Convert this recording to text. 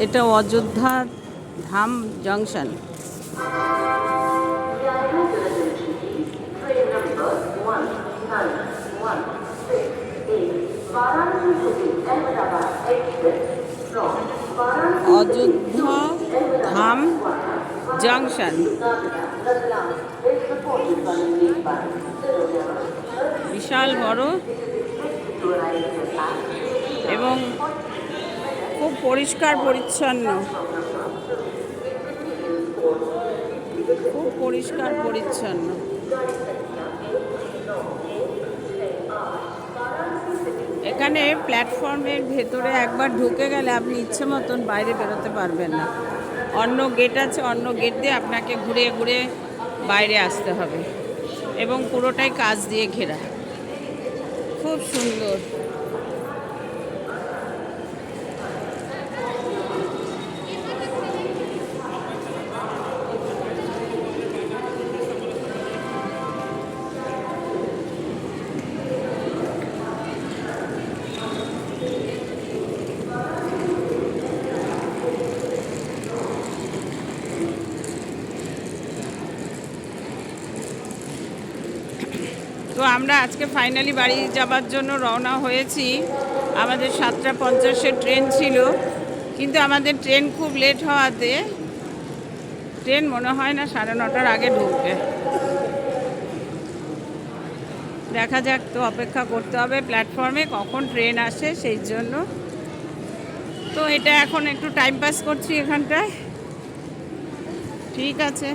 এটা অযোধ্যা ধাম জংশন। অযোধ্যা ধাম জংশন বিশাল বড় এবং খুব পরিষ্কার পরিচ্ছন্ন, খুব পরিষ্কার পরিচ্ছন্ন। এখানে প্ল্যাটফর্মের ভেতরে একবার ঢুকে গেলে আপনি ইচ্ছে মতন বাইরে বেরোতে পারবেন না। অন্য গেট আছে, অন্য গেট দিয়ে আপনাকে ঘুরে ঘুরে বাইরে আসতে হবে এবং পুরোটাই কাঁচ দিয়ে ঘেরা, খুব সুন্দর। তো আমরা আজকে ফাইনালি বাড়ি যাবার জন্য রওনা হয়েছি। আমাদের 7:50 ট্রেন ছিল, কিন্তু আমাদের ট্রেন খুব লেট হওয়াতে ট্রেন মনে হয় না 9:30টার আগে ঢুকবে। দেখা যাক, তো অপেক্ষা করতে হবে প্ল্যাটফর্মে কখন ট্রেন আসে সেই জন্য। তো এটা এখন একটু টাইম পাস করছি এখানটায়। ঠিক আছে।